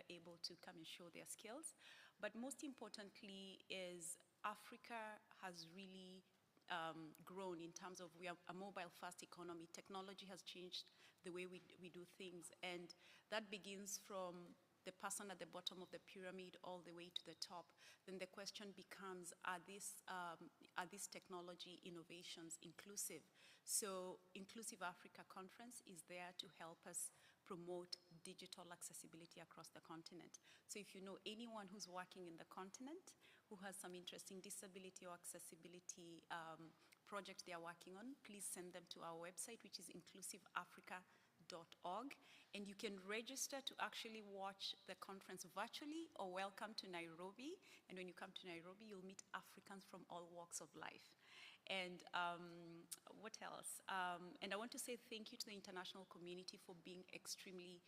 they're able to come and show their skills. But most importantly is Africa has really grown in terms of we are a mobile-first economy. Technology has changed the way we do things, and that begins from the person at the bottom of the pyramid all the way to the top. Then the question becomes, are these technology innovations inclusive? So Inclusive Africa Conference is there to help us promote digital accessibility across the continent. So if you know anyone who's working in the continent who has some interesting disability or accessibility project they are working on, please send them to our website, which is inclusiveafrica.org, and you can register to actually watch the conference virtually or welcome to Nairobi. And when you come to Nairobi, you'll meet Africans from all walks of life. And what else? And I want to say thank you to the international community for being extremely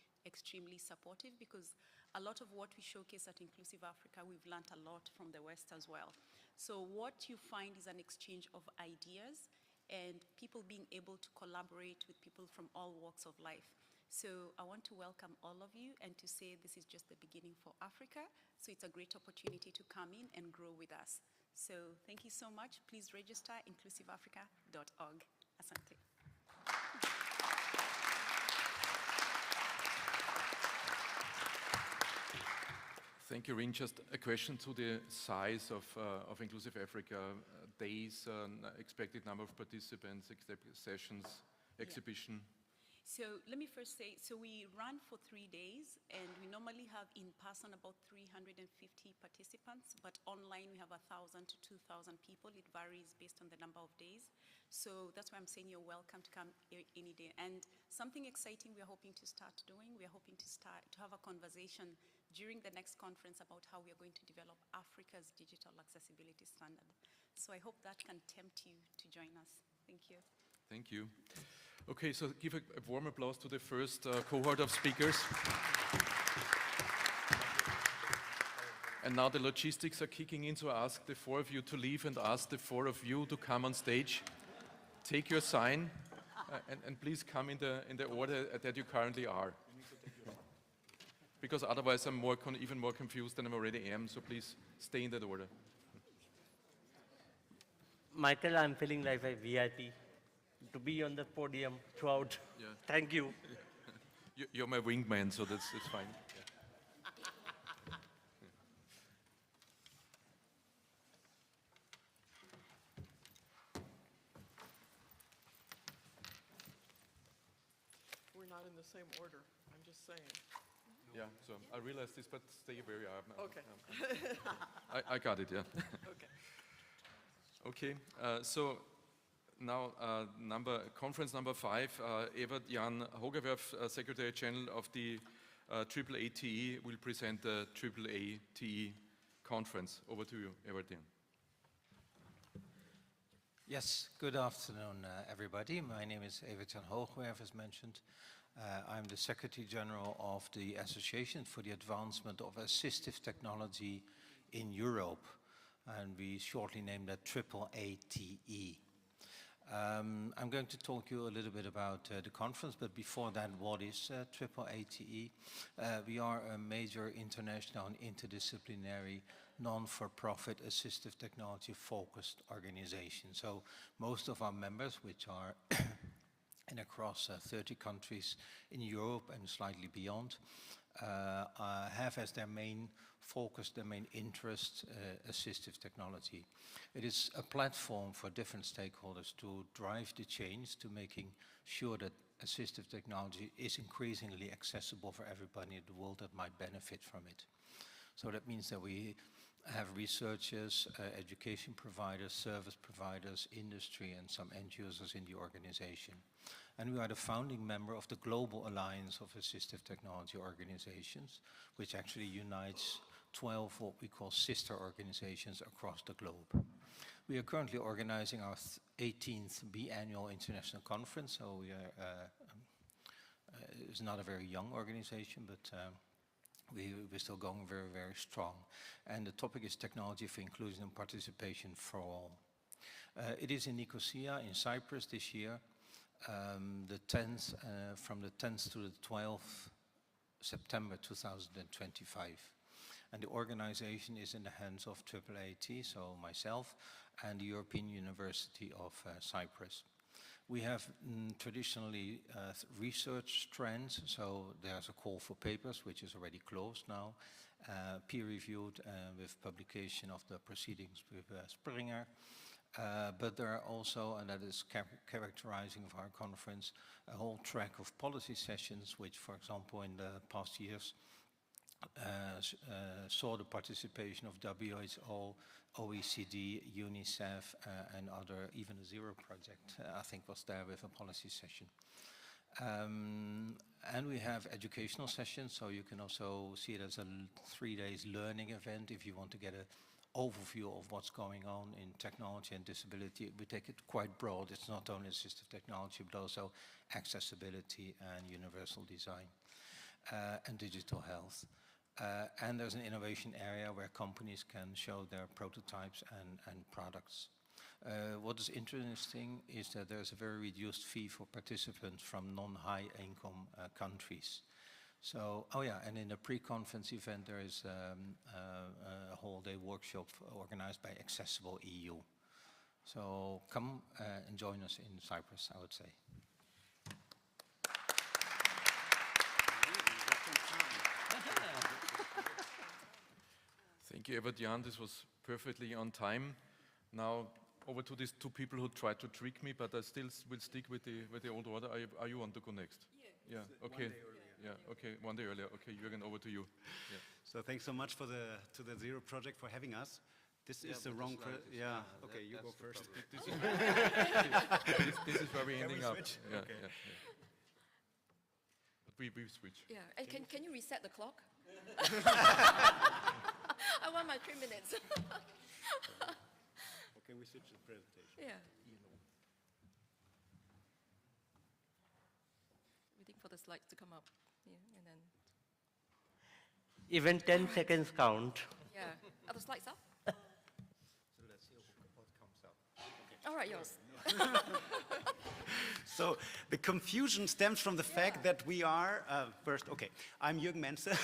supportive, because a lot of what we showcase at Inclusive Africa, we've learned a lot from the West as well. So what you find is an exchange of ideas and people being able to collaborate with people from all walks of life. So I want to welcome all of you and to say this is just the beginning for Africa. So it's a great opportunity to come in and grow with us. So thank you so much. Please register inclusiveafrica.org. Asante. Thank you, Irene. Just a question to the size of Inclusive Africa days, expected number of participants, sessions, exhibition. Yeah. So let me first say, so we run for 3 days, and we normally have in person about 350 participants, but online we have 1,000 to 2,000 people. It varies based on the number of days. So that's why I'm saying you're welcome to come any day. And something exciting we are hoping to start doing, we are hoping to have a conversation during the next conference about how we are going to develop Africa's digital accessibility standard. So I hope that can tempt you to join us. Thank you. Thank you. Okay, so give a warm applause to the first cohort of speakers. And now the logistics are kicking in, so I ask the 4 of you to leave and ask the 4 of you to come on stage. Take your sign and please come in the order that you currently are. Because otherwise I'm even more confused than I already am, so please stay in that order. Michael, I'm feeling like a VIP to be on the podium throughout. Yeah. Thank you. You're my wingman, so it's fine. Yeah. We're not in the same order, I'm just saying. Yeah, so I realized this, but stay where you are. Okay. I got it, yeah. Okay. Okay, so now conference number 5, Evert-Jan, HOOGERWERF, Secretary General of the AAATE, will present the AAATE conference. Over to you, Evert-Jan. Yes, good afternoon, everybody. My name is Evert-Jan HOOGERWERF, as mentioned. I'm the Secretary General of the Association for the Advancement of Assistive Technology in Europe, and we shortly named that AAATE. I'm going to talk to you a little bit about the conference, but before that, what is AAATE? We are a major international and interdisciplinary non-for-profit assistive technology focused organization. So most of our members, which are in across 30 countries in Europe and slightly beyond, have as their main focus, their main interest, assistive technology. It is a platform for different stakeholders to drive the change to making sure that assistive technology is increasingly accessible for everybody in the world that might benefit from it. So that means that we have researchers, education providers, service providers, industry, and some end users in the organization. And we are the founding member of the Global Alliance of Assistive Technology Organizations, which actually unites 12 what we call sister organizations across the globe. We are currently organizing our 18th biannual international conference, so we are, it's not a very young organization, but we're still going very, very strong. And the topic is technology for inclusion and participation for all. It is in Nicosia in Cyprus this year. From the 10th to the 12th September 2025. And the organization is in the hands of AAATE, so myself, and the European University of Cyprus. We have traditionally research strands, so there's a call for papers, which is already closed now, peer-reviewed with publication of the proceedings with Springer. But there are also, and that is characterizing of our conference, a whole track of policy sessions, which, for example, in the past years saw the participation of WHO, OECD, UNICEF, and other, even the Zero Project, I think, was there with a policy session. And we have educational sessions, so you can also see it as a 3 days learning event if you want to get an overview of what's going on in technology and disability. We take it quite broad. It's not only assistive technology, but also accessibility and universal design and digital health. And there's an innovation area where companies can show their prototypes and products. What is interesting is that there's a very reduced fee for participants from non-high income countries. So, oh yeah, and in the pre-conference event there is a whole day workshop organized by Accessible EU. So come and join us in Cyprus, I would say. Thank you, Evert-Jan. This was perfectly on time. Now, over to these two people who tried to trick me, but I still will stick with the old order. Are you want to go next? Yeah. Yeah. Okay. Yeah. Okay. 1 day earlier. Okay, Jürgen, over to you. Yeah. So thanks so much to the Zero Project for having us. This is the wrong. Yeah. Okay, you go first. This is where we're ending up. Yeah, okay. yeah, yeah. But we switch. Yeah. And can you reset the clock? I want my 3 minutes. Okay, we switch the presentation. Yeah. Waiting for the slides to come up. Yeah, and then. Even 10 seconds count. Yeah. Are the slides up? So let's see what comes up. Okay. All right, yours. So the confusion stems from the fact that we are, first, okay, I'm Jürgen Menze.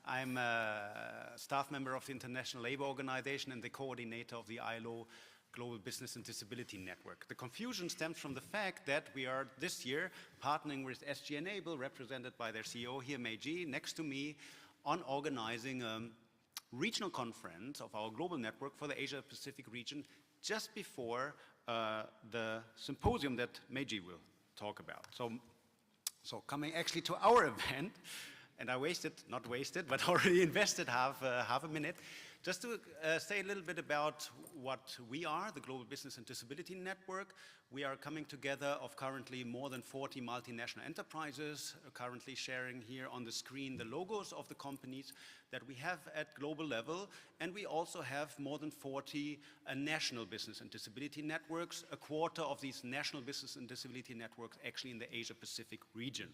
I'm a staff member of the International Labour Organization and the coordinator of the ILO Global Business and Disability Network. The confusion stems from the fact that we are this year partnering with SG inABLE, represented by their CEO here, Meiji, next to me, on organizing a regional conference of our global network for the Asia-Pacific region just before the symposium that Meiji will talk about. So coming actually to our event, and I not wasted, but already invested half a minute, just to say a little bit about what we are, the Global Business and Disability Network. We are coming together of currently more than 40 multinational enterprises, currently sharing here on the screen the logos of the companies that we have at global level, and we also have more than 40 national business and disability networks, a quarter of these national business and disability networks actually in the Asia-Pacific region.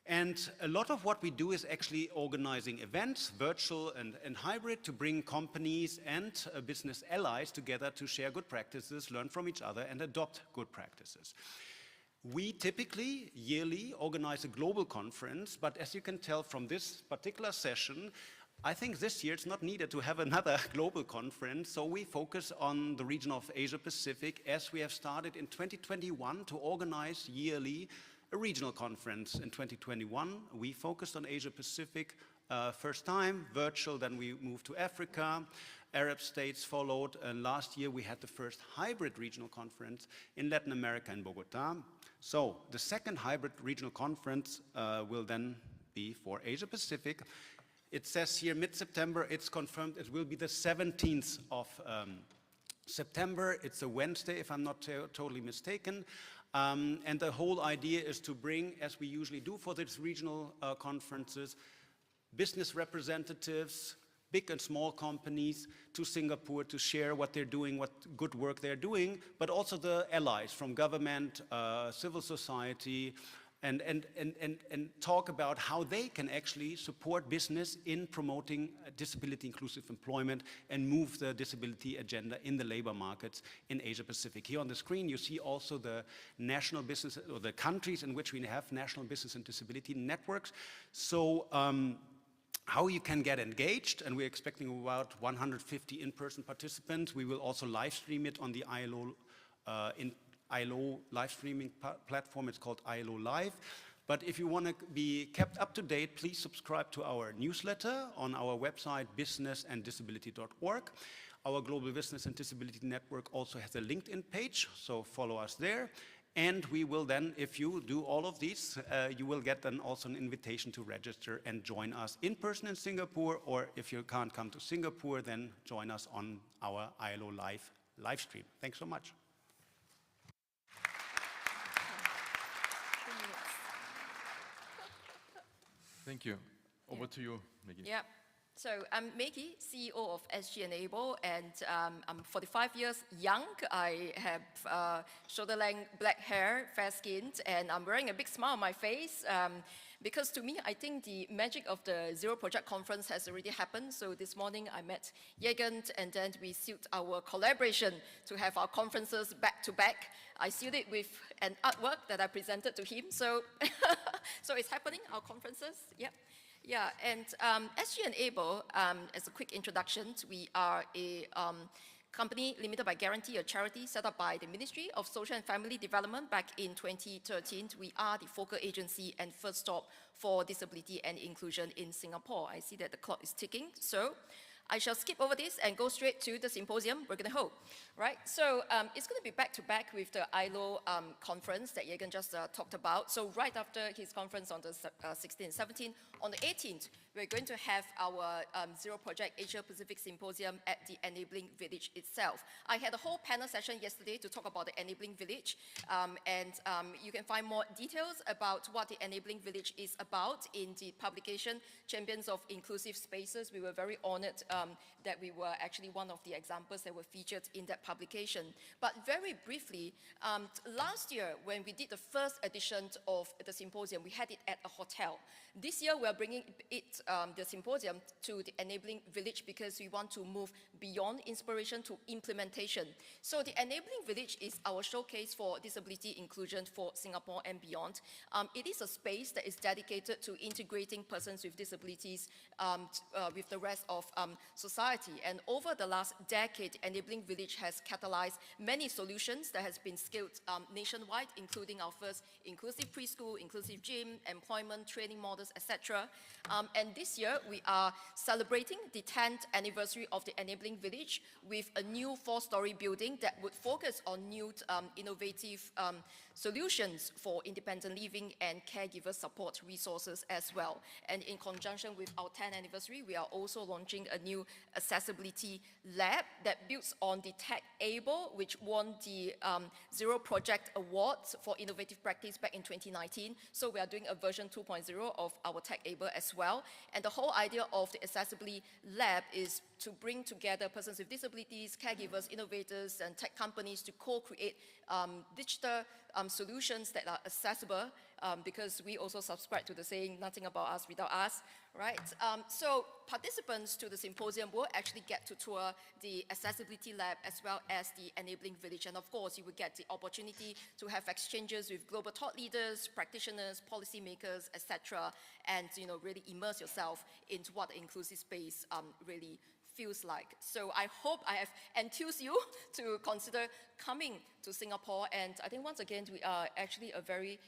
And a lot of what we do is actually organizing events, virtual and hybrid, to bring companies and business allies together to share good practices, learn from each other, and adopt good practices. We typically, yearly, organize a global conference, but as you can tell from this particular session, I think this year it's not needed to have another global conference, so we focus on the region of Asia-Pacific, as we have started in 2021 to organize yearly a regional conference. In 2021, we focused on Asia-Pacific first time, virtual, then we moved to Africa, Arab states followed, and last year we had the first hybrid regional conference in Latin America in Bogota. So the second hybrid regional conference will then be for Asia-Pacific. It says here mid-September, it's confirmed it will be the 17th of September. It's a Wednesday, if I'm not totally mistaken. And the whole idea is to bring, as we usually do for these regional conferences, business representatives, big and small companies to Singapore to share what they're doing, what good work they're doing, but also the allies from government, civil society, and talk about how they can actually support business in promoting disability inclusive employment and move the disability agenda in the labor markets in Asia Pacific. Here on the screen you see also the national business, or the countries in which we have national business and disability networks. So how you can get engaged, and we're expecting about 150 in-person participants. We will also live stream it on the ILO live streaming platform. It's called ILO Live. But if you want to be kept up to date, please subscribe to our newsletter on our website, businessanddisability.org. Our Global Business and Disability Network also has a LinkedIn page, so follow us there. And we will then, if you do all of these, you will get then also an invitation to register and join us in person in Singapore, or if you can't come to Singapore, then join us on our ILO live stream. Thanks so much. Thank you. Over to you, Maggie. Yeah. So I'm Maggie, CEO of SG inABLE, and I'm 45 years young. I have shoulder-length black hair, fair-skinned, and I'm wearing a big smile on my face. Because to me, I think the magic of the Zero Project Conference has already happened. So this morning I met Jürgen, and then we sealed our collaboration to have our conferences back to back. I sealed it with an artwork that I presented to him. So, so it's happening, our conferences. Yep. Yeah, and SG inABLE, as a quick introduction, we are a company limited by guarantee, a charity set up by the Ministry of Social and Family Development back in 2013. We are the focal agency and first stop for disability and inclusion in Singapore. I see that the clock is ticking, so I shall skip over this and go straight to the symposium we're going to hold, right? So it's going to be back-to-back with the ILO conference that Jürgen just talked about. So right after his conference on the 16th and 17th, on the 18th, we're going to have our Zero Project Asia Pacific Symposium at the Enabling Village itself. I had a whole panel session yesterday to talk about the Enabling Village, and you can find more details about what the Enabling Village is about in the publication Champions of Inclusive Spaces. We were very honored that we were actually one of the examples that were featured in that publication. But very briefly, last year when we did the first edition of the symposium, we had it at a hotel. This year we are bringing it, the symposium, to the Enabling Village because we want to move beyond inspiration to implementation. So the Enabling Village is our showcase for disability inclusion for Singapore and beyond. It is a space that is dedicated to integrating persons with disabilities with the rest of society. And over the last decade, Enabling Village has catalyzed many solutions that has been scaled nationwide, including our first inclusive preschool, inclusive gym, employment, training models, etc. And this year, we are celebrating the 10th anniversary of the Enabling Village with a new 4-story building that would focus on new innovative solutions for independent living and caregiver support resources as well. And in conjunction with our 10th anniversary, we are also launching a new accessibility lab that builds on the TechAble, which won the Zero Project Awards for innovative practice back in 2019. So we are doing a version 2.0 of our TechAble as well. And the whole idea of the accessibility lab is to bring together persons with disabilities, caregivers, innovators, and tech companies to co-create digital solutions that are accessible, because we also subscribe to the saying, nothing about us without us, right? So participants to the symposium will actually get to tour the accessibility lab as well as the Enabling Village. And of course, you will get the opportunity to have exchanges with global thought leaders, practitioners, policymakers, etc., and really immerse yourself into what the inclusive space really feels like. So I hope I have enthused you to consider coming to Singapore. And I think once again, we are actually a very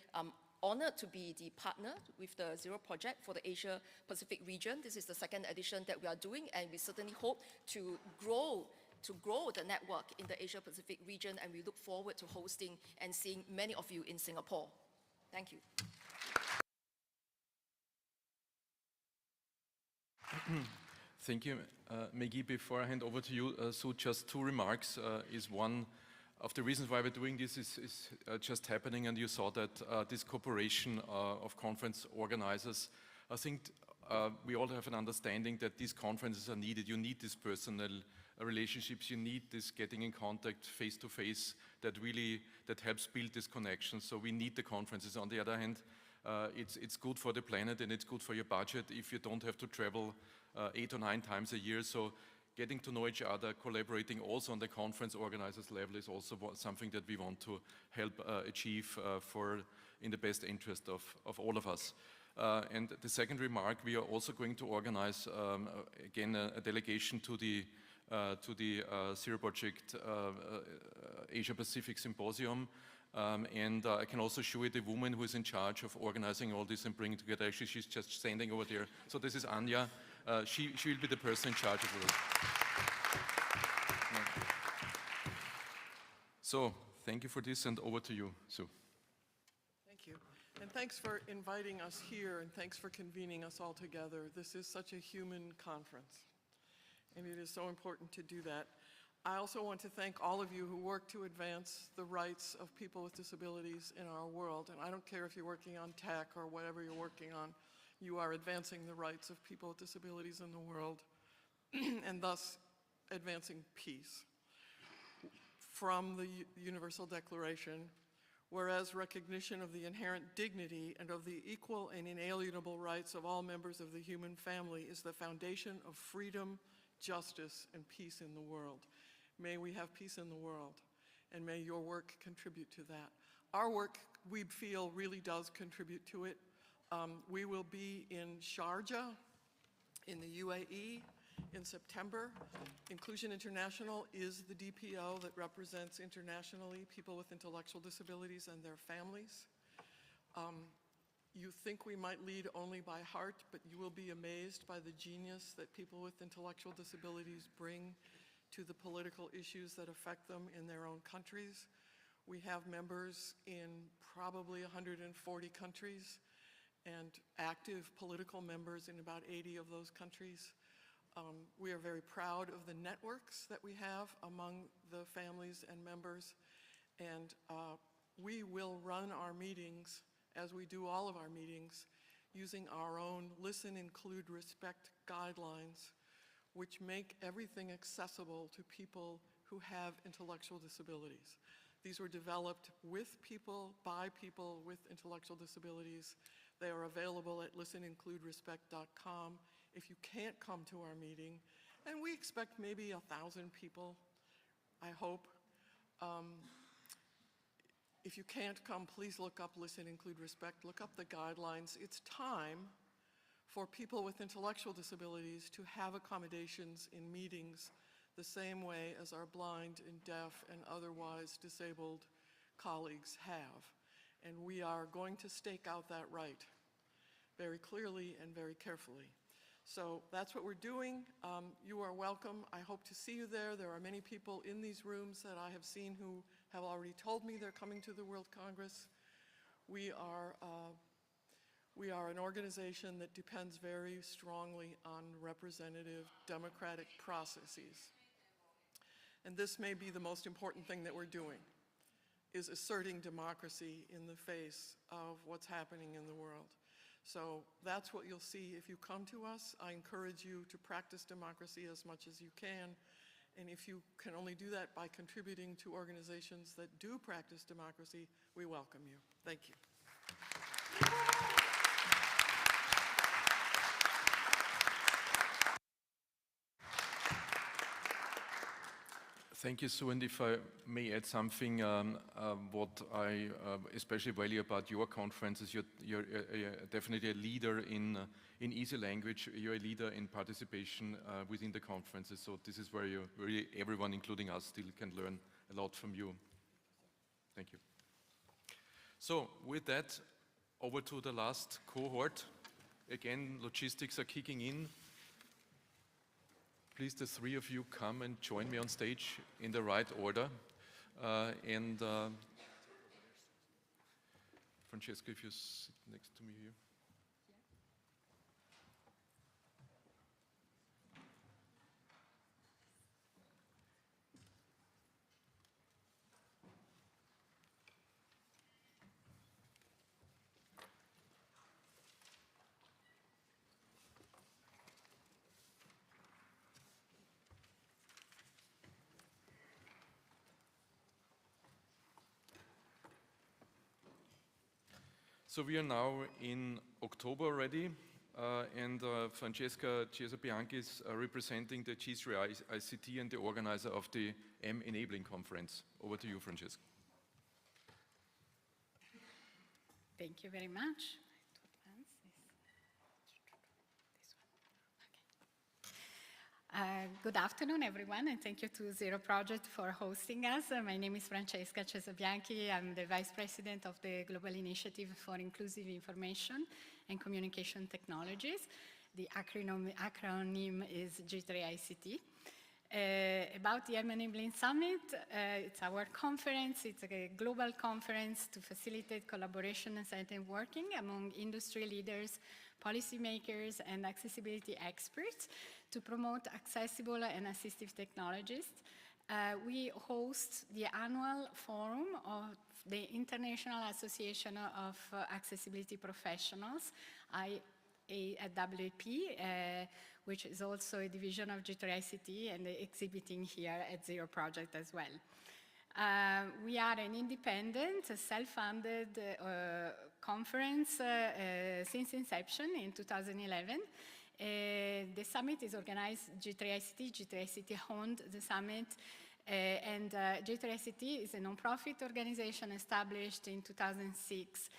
honored to be the partner with the Zero Project for the Asia Pacific region. This is the 2nd edition that we are doing, and we certainly hope to grow the network in the Asia Pacific region, and we look forward to hosting and seeing many of you in Singapore. Thank you. Thank you, Maggie. Before I hand over to you, so just 2 remarks. Is one of the reasons why we're doing this is just happening, and you saw that this cooperation of conference organizers. I think we all have an understanding that these conferences are needed. You need these personal relationships. You need this getting in contact face to face that helps build this connection. So we need the conferences. On the other hand, it's good for the planet and it's good for your budget if you don't have to travel 8 or 9 times a year. So getting to know each other, collaborating also on the conference organizers level is also something that we want to help achieve in the best interest of all of us. And the second remark, we are also going to organize again a delegation to the Zero Project Asia Pacific Symposium. And I can also show you the woman who is in charge of organizing all this and bringing together. Actually, she's just standing over there. So this is Anya. She will be the person in charge of it. So thank you for this, and over to you, Sue. Thank you. And thanks for inviting us here, and thanks for convening us all together. This is such a human conference, and it is so important to do that. I also want to thank all of you who work to advance the rights of people with disabilities in our world. And I don't care if you're working on tech or whatever you're working on, you are advancing the rights of people with disabilities in the world and thus advancing peace. From the Universal Declaration, whereas recognition of the inherent dignity and of the equal and inalienable rights of all members of the human family is the foundation of freedom, justice, and peace in the world. May we have peace in the world, and may your work contribute to that. Our work, we feel, really does contribute to it. We will be in Sharjah, in the UAE, in September. Inclusion International is the DPO that represents internationally people with intellectual disabilities and their families. You think we might lead only by heart, but you will be amazed by the genius that people with intellectual disabilities bring to the political issues that affect them in their own countries. We have members in probably 140 countries and active political members in about 80 of those countries. We are very proud of the networks that we have among the families and members, and we will run our meetings, as we do all of our meetings, using our own Listen, Include, Respect guidelines, which make everything accessible to people who have intellectual disabilities. These were developed with people, by people with intellectual disabilities. They are available at listenincluderespect.com. If you can't come to our meeting, and we expect maybe 1,000 people, I hope. If you can't come, please look up Listen, Include, Respect, look up the guidelines. It's time for people with intellectual disabilities to have accommodations in meetings the same way as our blind and deaf and otherwise disabled colleagues have. And we are going to stake out that right very clearly and very carefully. So that's what we're doing. You are welcome. I hope to see you there. There are many people in these rooms that I have seen who have already told me they're coming to the World Congress. We are an organization that depends very strongly on representative democratic processes. And this may be the most important thing that we're doing, is asserting democracy in the face of what's happening in the world. So that's what you'll see if you come to us. I encourage you to practice democracy as much as you can. And if you can only do that by contributing to organizations that do practice democracy, we welcome you. Thank you. Thank you, Sue, and if I may add something, what I especially value about your conference is you're definitely a leader in easy language. You're a leader in participation within the conferences, so this is where everyone, including us, still can learn a lot from you. Thank you. So with that, over to the last cohort. Again, logistics are kicking in. Please, the three of you come and join me on stage in the right order. Francesca, if you sit next to me here. So we are now in October already, and Francesca Bianchi is representing the G3 ICT and the organizer of the Enabling Conference. Over to you, Francesca. Thank you very much. Good afternoon, everyone, and thank you to Zero Project for hosting us. My name is Francesca Bianchi. I'm the Vice President of the Global Initiative for Inclusive Information and Communication Technologies. The acronym is G3ICT. About the Enabling Summit, it's our conference. It's a global conference to facilitate collaboration and scientific working among industry leaders, policymakers, and accessibility experts to promote accessible and assistive technologies. We host the annual forum of the International Association of Accessibility Professionals, AAATE, which is also a division of G3ICT and exhibiting here at Zero Project as well. We are an independent, self-funded conference since inception in 2011. The summit is organized G3ICT owned the summit, and G3ICT is a non-profit organization established in 2006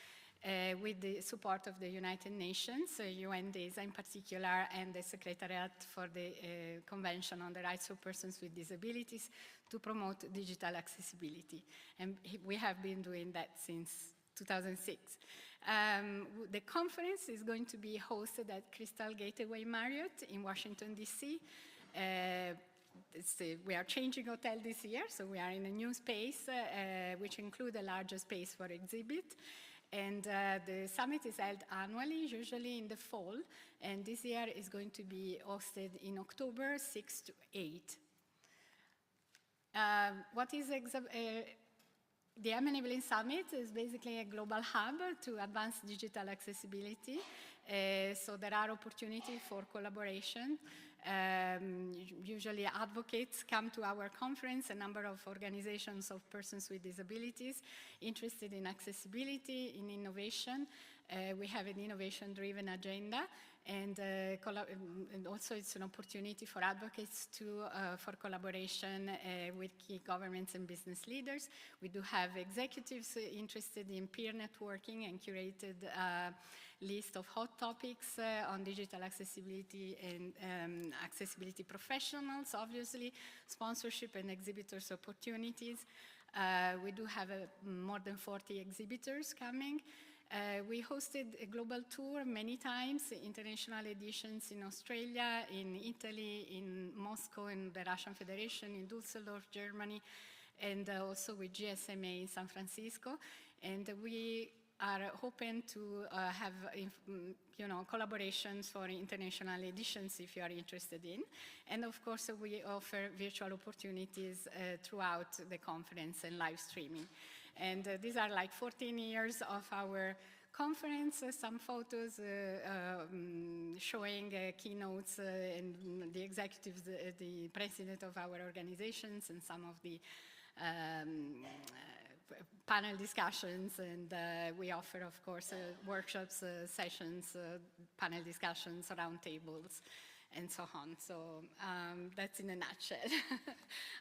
with the support of the United Nations, UN DESA in particular, and the Secretariat for the Convention on the Rights of Persons with Disabilities to promote digital accessibility. And we have been doing that since 2006. The conference is going to be hosted at Crystal Gateway Marriott in Washington, D.C. We are changing hotel this year, so we are in a new space, which includes a larger space for exhibit. And the summit is held annually, usually in the fall, and this year is going to be hosted in October 6 to 8. What is the Enabling Summit is basically a global hub to advance digital accessibility. So there are opportunities for collaboration. Usually advocates come to our conference, a number of organizations of persons with disabilities interested in accessibility, in innovation. We have an innovation-driven agenda, and also it's an opportunity for advocates for collaboration with key governments and business leaders. We do have executives interested in peer networking and curated list of hot topics on digital accessibility and accessibility professionals, obviously, sponsorship and exhibitors opportunities. We do have more than 40 exhibitors coming. We hosted a global tour many times, international editions in Australia, in Italy, in Moscow, in the Russian Federation, in Düsseldorf, Germany, and also with GSMA in San Francisco. And we are hoping to have collaborations for international editions if you are interested in. And of course, we offer virtual opportunities throughout the conference and live streaming. And these are like 14 years of our conference, some photos showing keynotes and the executives, the president of our organizations, and some of the panel discussions, and we offer, of course, workshops, sessions, panel discussions, roundtables, and so on. So that's in a nutshell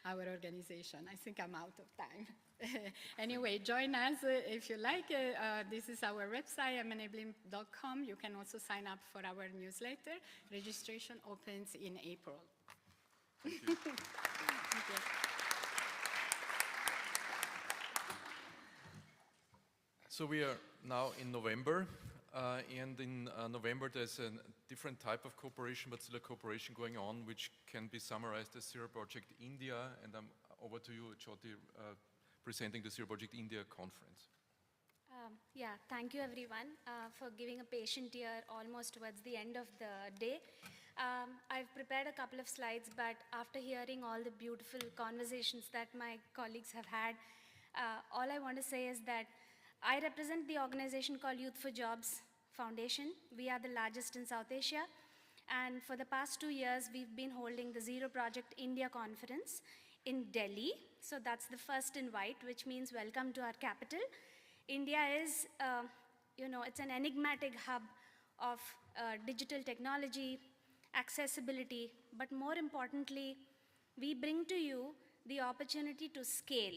our organization. I think I'm out of time. Anyway, join us if you like. This is our website, inABLE.com. You can also sign up for our newsletter. Registration opens in April. Thank you. Thank you. So we are now in November, and in November there's a different type of cooperation, but still a cooperation going on, which can be summarized as Zero Project India, and I'm over to you, Jyothi, presenting the Zero Project India conference. Yeah, thank you everyone for giving a patient ear almost towards the end of the day. I've prepared a couple of slides, but after hearing all the beautiful conversations that my colleagues have had, all I want to say is that I represent the organization called Youth for Jobs Foundation. We are the largest in South Asia. And for the past 2 years, we've been holding the Zero Project India conference in Delhi. So that's the first invite, which means welcome to our capital. India is it's an enigmatic hub of digital technology, accessibility, but more importantly, we bring to you the opportunity to scale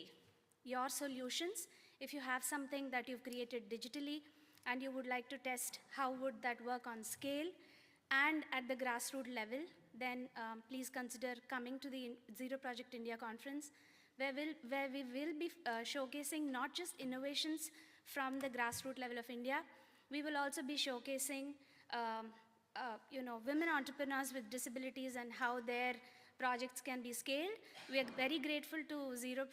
your solutions. If you have something that you've created digitally and you would like to test how would that work on scale and at the grassroots level, then please consider coming to the Zero Project India conference, where we will be showcasing not just innovations from the grassroots level of India, we will also be showcasing women entrepreneurs with disabilities and how their projects can be scaled. We are very grateful to Zero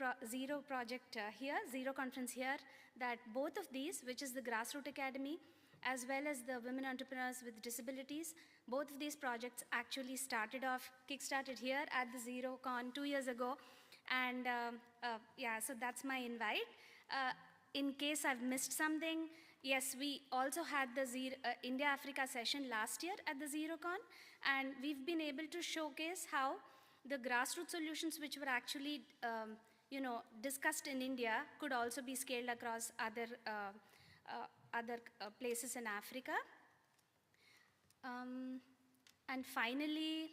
Conference here, that both of these, which is the Grassroots Academy, as well as the Women Entrepreneurs with Disabilities, both of these projects actually kickstarted here at the Zero Con 2 years ago. And yeah, so that's my invite. In case I've missed something, yes, we also had the India-Africa session last year at the ZeroCon, and we've been able to showcase how the grassroots solutions which were actually discussed in India could also be scaled across other places in Africa. And finally,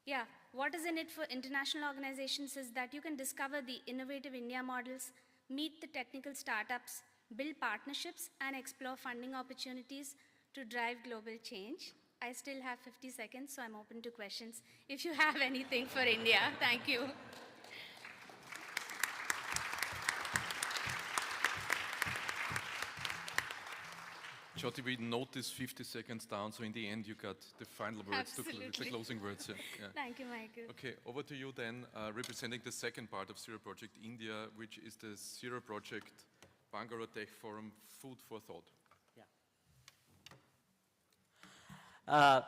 yeah, what is in it for international organizations is that you can discover the innovative India models, meet the technical startups, build partnerships, and explore funding opportunities to drive global change. I still have 50 seconds, so I'm open to questions if you have anything for India. Thank you. Jyothi, we noticed 50 seconds down, so in the end you got the final words, the closing words. Yeah. Thank you, Michael. Okay, over to you then, representing the second part of Zero Project India, which is the Zero Project Bangalore Tech Forum Food for Thought. Yeah.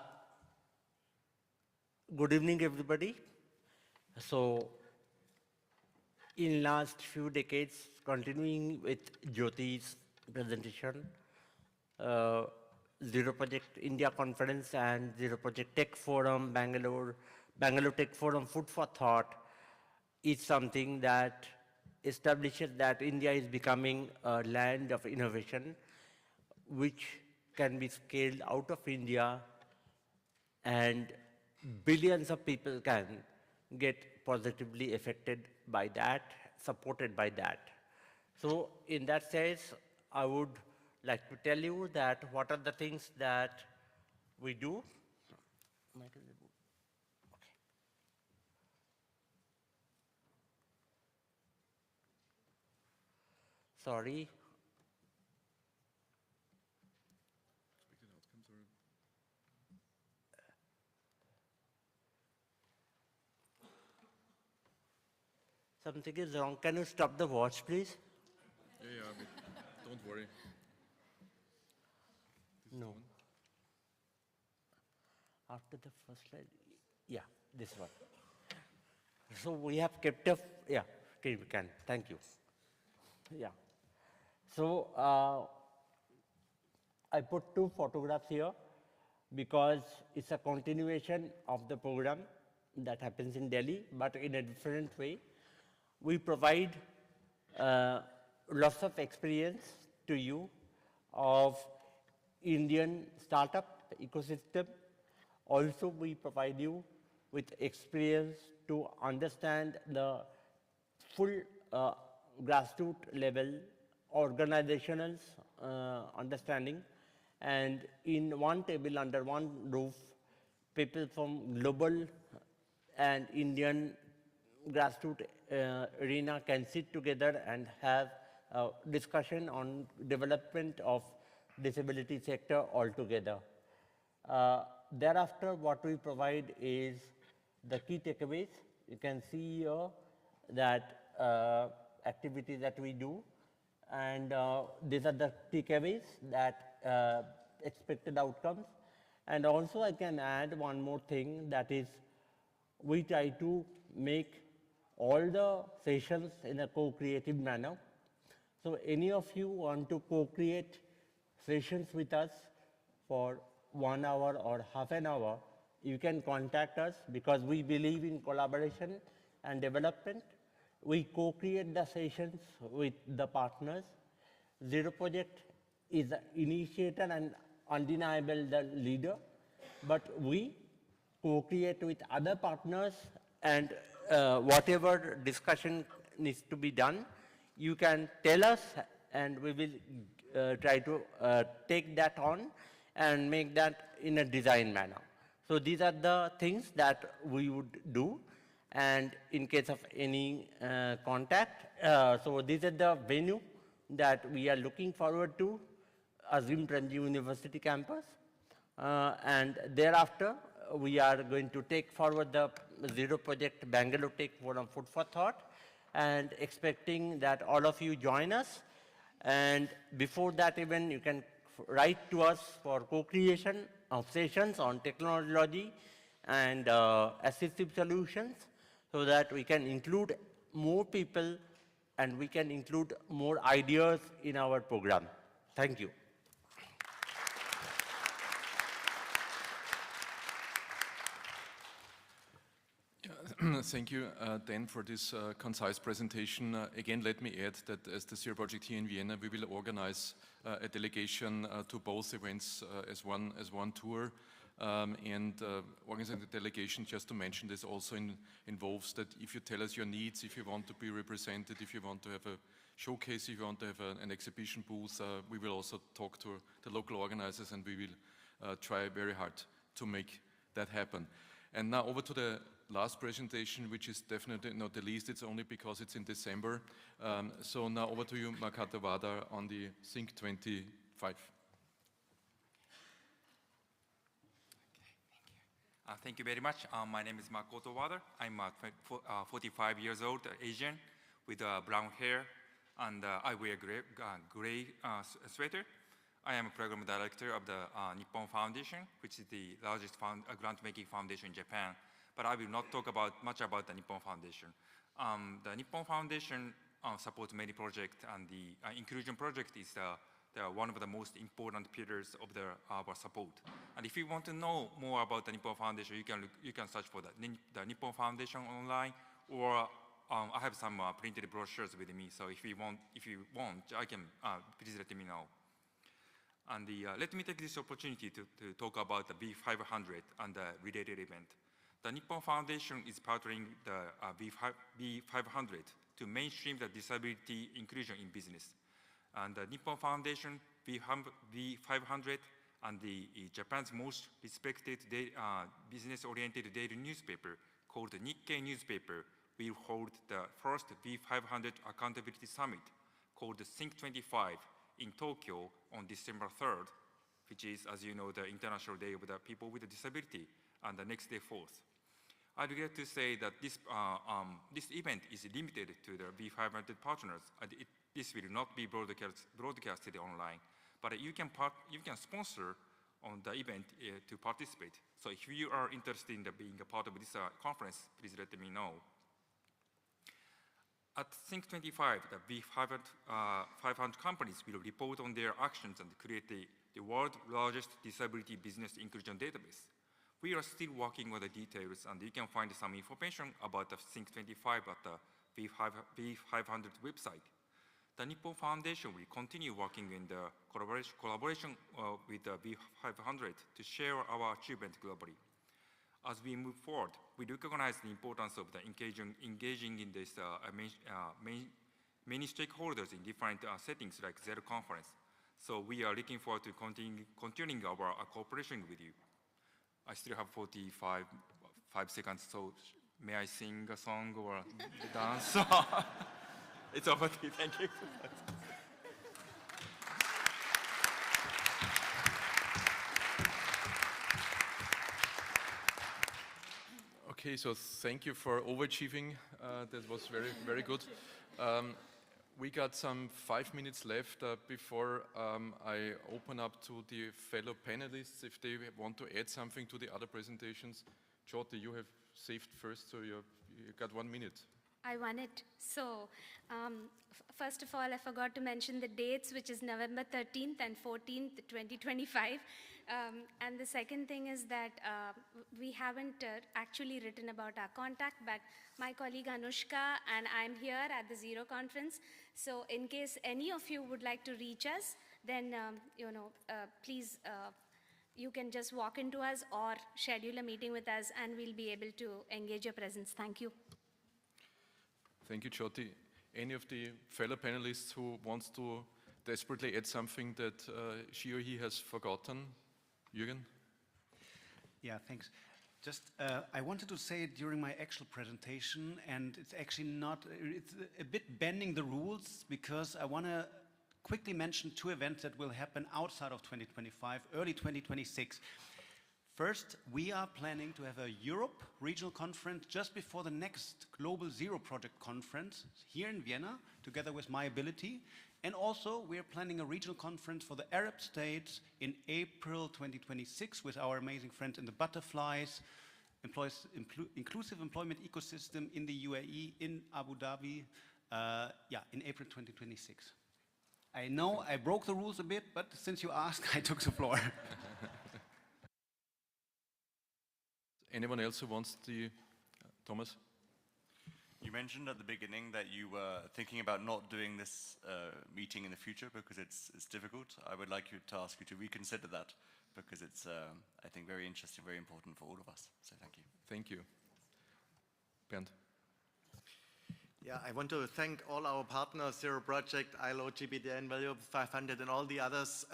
Good evening, everybody. So, in last few decades, continuing with Jyothi's presentation, Zero Project India Conference and Zero Project Tech Forum, Bangalore Tech Forum Food for Thought is something that establishes that India is becoming a land of innovation, which can be scaled out of India, and billions of people can get positively affected by that, supported by that. So in that sense, I would like to tell you that what are the things that we do. Okay. Sorry. Something is wrong. Can you stop the watch, please? Yeah, but don't worry. No. After the first slide, yeah, this one. So we have kept a, yeah, okay, we can. Thank you. Yeah. So I put two photographs here because it's a continuation of the program that happens in Delhi, but in a different way. We provide lots of experience to you of Indian startup ecosystem. Also, we provide you with experience to understand the full grassroots level organizational understanding. And in one table, under one roof, people from global and Indian grassroots arena can sit together and have a discussion on development of disability sector altogether. Thereafter, what we provide is the key takeaways. You can see here that activities that we do, and these are the takeaways that expected outcomes. And also I can add one more thing, that is we try to make all the sessions in a co-creative manner. So any of you want to co-create sessions with us for 1 hour or half an hour, you can contact us because we believe in collaboration and development. We co-create the sessions with the partners. Zero Project is the initiator and undeniable the leader, but we co-create with other partners, and whatever discussion needs to be done, you can tell us and we will try to take that on and make that in a design manner. So these are the things that we would do, and in case of any contact, so this is the venue that we are looking forward to, Azim Premji University campus, and thereafter we are going to take forward the Zero Project Bangalore Tech Forum Food for Thought, and expecting that all of you join us. And before that event, you can write to us for co-creation of sessions on technology and assistive solutions, so that we can include more people and we can include more ideas in our program. Thank you. Thank you, Dan, for this concise presentation. Again, let me add that as the Zero Project here in Vienna, we will organize a delegation to both events as one tour. Organizing the delegation, just to mention this, also involves that if you tell us your needs, if you want to be represented, if you want to have a showcase, if you want to have an exhibition booth, we will also talk to the local organizers, and we will try very hard to make that happen. And now over to the last presentation, which is definitely not the least. It's only because it's in December. So now over to you, Makoto Wada, on the Think 25. Thank you very much. My name is Makoto Wada. I'm 45 years old, Asian, with brown hair, and I wear gray sweater. I am a program director of the Nippon Foundation, which is the largest grant-making foundation in Japan. But I will not talk much about the Nippon Foundation. The Nippon Foundation supports many projects, and the inclusion project is one of the most important pillars of our support. And if you want to know more about the Nippon Foundation, you can search for the Nippon Foundation online, or I have some printed brochures with me. So if you want, I can please let me know. And let me take this opportunity to talk about the B500 and the related event. The Nippon Foundation is partnering the B500 to mainstream the disability inclusion in business. And the Nippon Foundation, B500, and Japan's most respected business-oriented daily newspaper called the Nikkei newspaper will hold the first B500 Accountability Summit called the Think 25 in Tokyo on December 3rd, which is, as you know, the International Day of the People with a Disability, and the next day 4th. I'd like to say that this event is limited to the B500 partners, and this will not be broadcasted online, but you can sponsor on the event to participate. So if you are interested in being a part of this conference, please let me know. At Think 25, the B500 companies will report on their actions and create the world's largest disability business inclusion database. We are still working on the details, and you can find some information about the Think 25 at the B500 website. The Nippon Foundation will continue working in the collaboration with the B500 to share our achievements globally. As we move forward, we recognize the importance of the engaging in this many stakeholders in different settings like Zero Conference. So we are looking forward to continuing our cooperation with you. I still have 5 seconds, so may I sing a song or dance? It's over to you. Thank you. Okay, so thank you for overachieving. That was very, very good. We got some 5 minutes left before I open up to the fellow panelists if they want to add something to the other presentations. Jyothi, you have saved first, so you got 1 minute. I won it. So, first of all, I forgot to mention the dates, which is November 13th and 14th, 2025. And the second thing is that we haven't actually written about our contact, but my colleague Anushka and I'm here at the Zero Conference. So in case any of you would like to reach us, then, please, you can just walk into us or schedule a meeting with us, and we'll be able to engage your presence. Thank you. Thank you, Jyothi. Any of the fellow panelists who wants to desperately add something that she or he has forgotten? Jürgen? Yeah, thanks. Just, I wanted to say it during my actual presentation, and it's actually not, it's a bit bending the rules, because I want to quickly mention 2 events that will happen outside of 2025, early 2026. First, we are planning to have a Europe regional conference just before the next Global Zero Project conference here in Vienna, together with myABLE. And also, we are planning a regional conference for the Arab states in April 2026 with our amazing friends in the Butterflies, inclusive employment ecosystem in the UAE, in Abu Dhabi, in April 2026. I know I broke the rules a bit, but since you asked, I took the floor. Anyone else who wants to, Thomas? You mentioned at the beginning that you were thinking about not doing this meeting in the future because it's difficult. I would like to ask you to reconsider that, because it's, I think, very interesting, very important for all of us. So thank you. Thank you. Bernd? Yeah, I want to thank all our partners, Zero Project, ILO, GBDN, Value 500, and all the others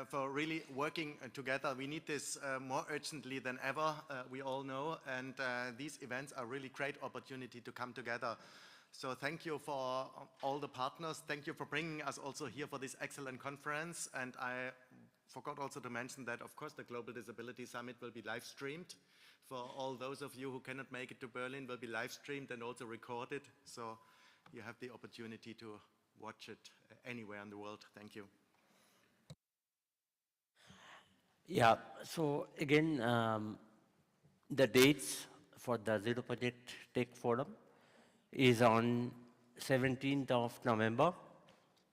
for really working together. We need this more urgently than ever, we all know, and these events are really great opportunity to come together. So thank you for all the partners. Thank you for bringing us also here for this excellent conference. And I forgot also to mention that, of course, the Global Disability Summit will be live streamed. For all those of you who cannot make it to Berlin, will be live streamed and also recorded. So you have the opportunity to watch it anywhere in the world. Thank you. Yeah, so again, the dates for the Zero Project Tech Forum is on 17th of November,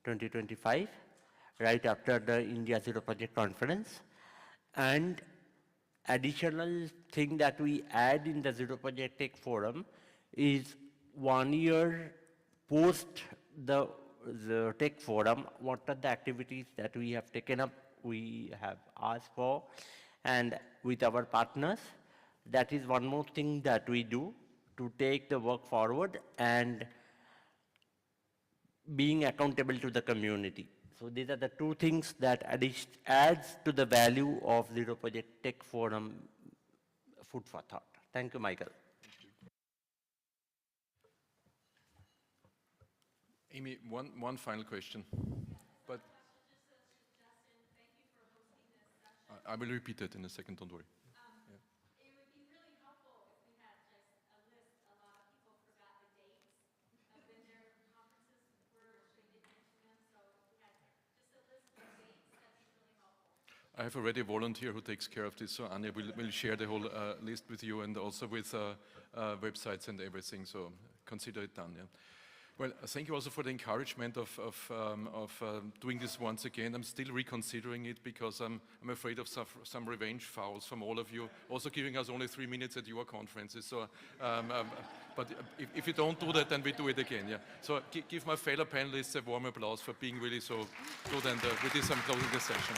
2025, right after the India Zero Project Conference. And additional thing that we add in the Zero Project Tech Forum is 1 year post the Tech Forum, what are the activities that we have taken up, we have asked for, and with our partners. That is one more thing that we do to take the work forward and being accountable to the community. So these are the 2 things that adds to the value of Zero Project Tech Forum food for thought. Thank you, Michael. Amy, one final question. But I will repeat it in a second, don't worry. I have already a volunteer who takes care of this, so Anya will share the whole list with you and also with websites and everything, so consider it done. Yeah. Well, thank you also for the encouragement of doing this once again. I'm still reconsidering it because I'm afraid of some revenge fouls from all of you, also giving us only 3 minutes at your conferences. So, but if you don't do that, then we do it again. Yeah. So give my fellow panelists a warm applause for being really so good, and with this I'm closing the session.